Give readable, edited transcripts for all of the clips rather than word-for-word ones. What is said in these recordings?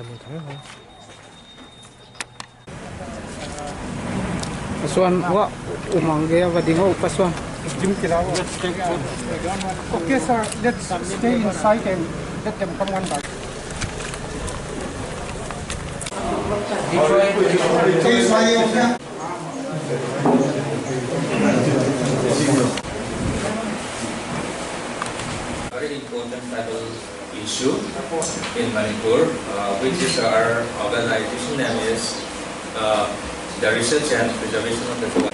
mình thấy không Paswan wa umangge wa dingo paswan Okay, sir, let's stay inside and let them come one by. Very important tribal issue in Manipur, which is our organization name is the Research and Preservation of the Forest.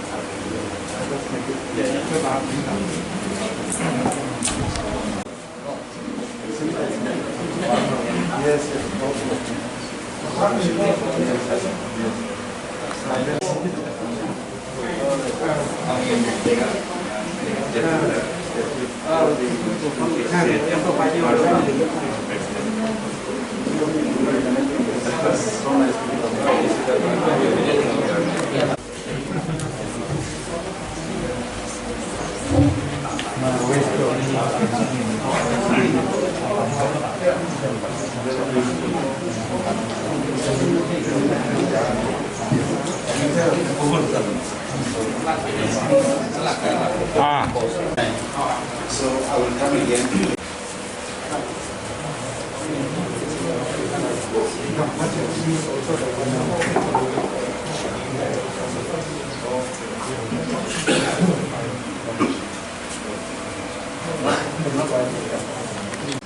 So I will come again.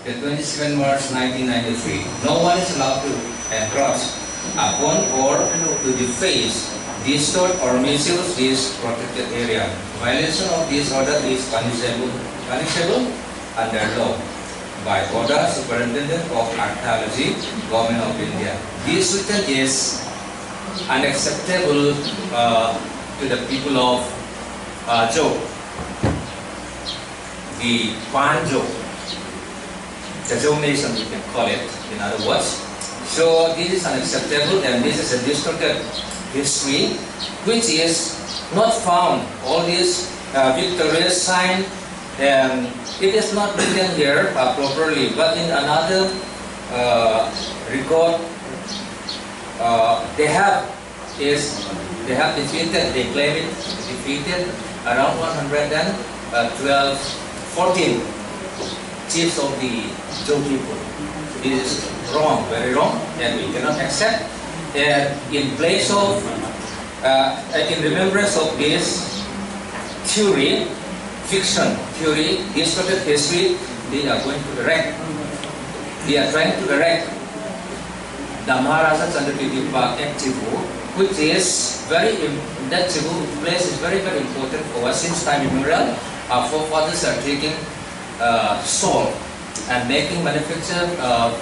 The 27 March 1993, no one is allowed to cross upon or to deface, distort or misuse this protected area. Violation of this order is punishable under law by order Superintendent of Archaeology, Government of India. This written is unacceptable to the people of Zhou, the Pan Zhou, the Zhou nation we can call it, in other words. So this is unacceptable, and this is a distorted history which is not found. All these victorious sign, and it is not written here properly, but in another record they have defeated, they claim it defeated around 112, 14 chiefs of the Zhou people. This is wrong, very wrong, and we cannot accept. And in place of, in remembrance of this theory, fiction theory, distorted history, they are going to erect. They are trying to erect the Maharaja Chandrapiti Park at Cebu, which is that Cebu place is very, very important for us. Since time immemorial, our forefathers are taking salt and making manufacture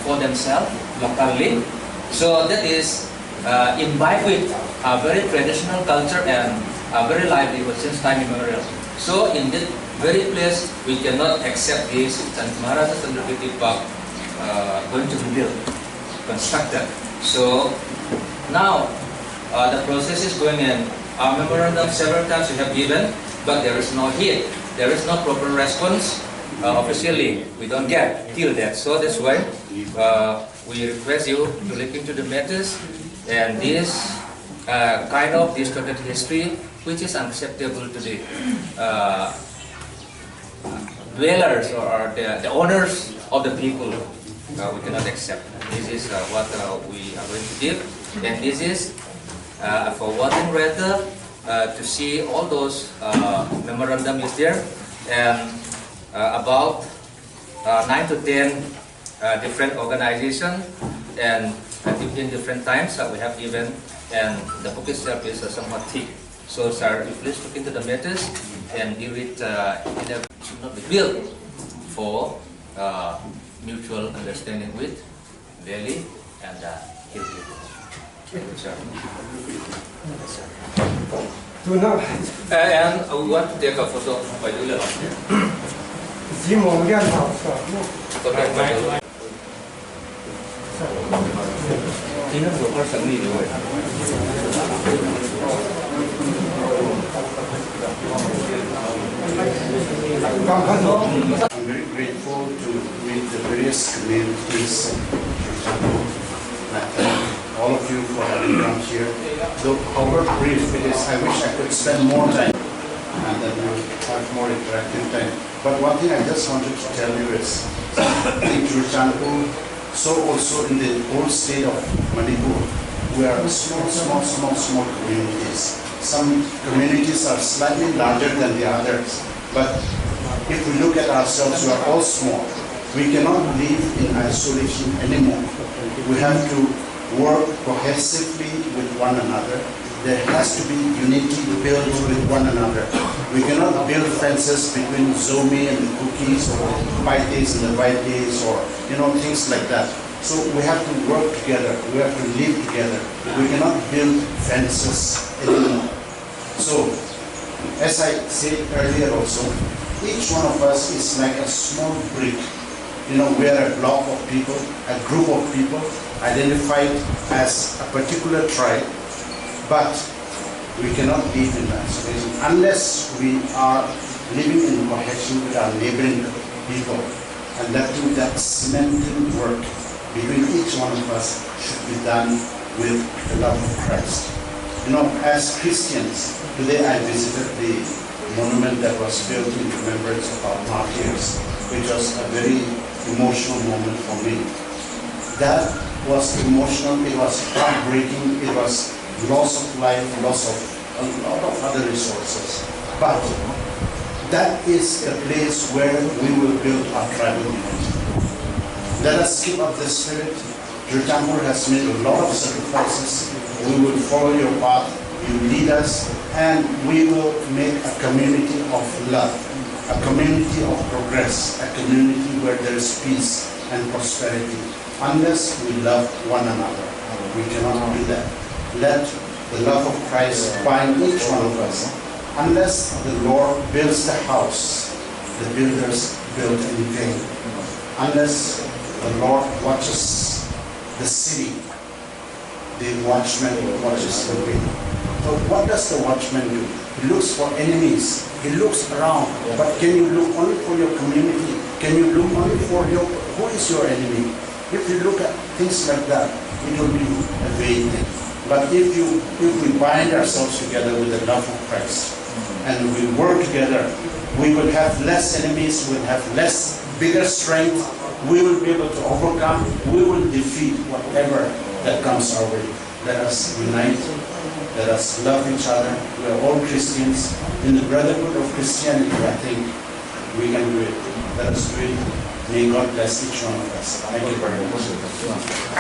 for themselves locally. So that is imbibed with a very traditional culture and a very livelihood since time immemorial. So in that very place, we cannot accept this Maharaja Chandrapiti Park going to be built, constructed. So now the process is going in. Our memorandum several times we have given, but there is no hit. There is no proper response. Officially, we don't get till that. So that's why we request you to look into the matters, and this kind of distorted history, which is unacceptable to the dwellers or the owners of the people, we cannot accept. This is what we are going to give, and this is for one thing rather to see all those memorandum is there, and about 9 to 10 different organizations and in different times we have given, and the book itself is somewhat thick. So sir, you please look into the matters and give it it should not be built for mutual understanding with Valley and Hill people. Sir. And we want to take a photo by the I'm very grateful to meet the various communities, for example, And I thank all of you for having come here. Though however brief it is, I wish I could spend more time and then we will have more interactive time. But one thing I just wanted to tell you is, in Churchanpur, so also in the whole state of Manipur, we are small communities. Some communities are slightly larger than the others, but if we look at ourselves, we are all small. We cannot live in isolation anymore. We have to work cohesively with one another. There has to be unity built with one another. We cannot build fences between Zomi and the cookies, or the Paites and the Vaites, or things like that. So we have to work together. We have to live together. We cannot build fences anymore. So, as I said earlier also, each one of us is like a small brick. We are a block of people, a group of people identified as a particular tribe, but we cannot live in isolation unless we are living in cohesion with our neighboring people. And that cementing work between each one of us should be done with the love of Christ. As Christians, today I visited the monument that was built in remembrance of our martyrs, which was a very emotional moment for me. That was emotional, it was heartbreaking, it was loss of life, loss of a lot of other resources. But that is the place where we will build our tribal unity. Let us keep up the spirit. Churchanpur has made a lot of sacrifices. We will follow your path, you lead us, and we will make a community of love, a community of progress, a community where there is peace and prosperity. Unless we love one another, we cannot do that. Let the love of Christ bind each one of us. Unless the Lord builds the house, the builders build in vain. Unless the Lord watches the city, the watchman watches the way. So what does the watchman do? He looks for enemies. He looks around. But can you look only for your community? Can you look only for who is your enemy? If you look at things like that, it will be a vain thing. But if we bind ourselves together with the love of Christ and we work together, we will have less enemies, we will have bigger strength, we will be able to overcome, we will defeat whatever that comes our way. Let us unite, let us love each other. We are all Christians. In the brotherhood of Christianity, I think we can do it. Let us do it. May God bless each one of us. Thank you very much.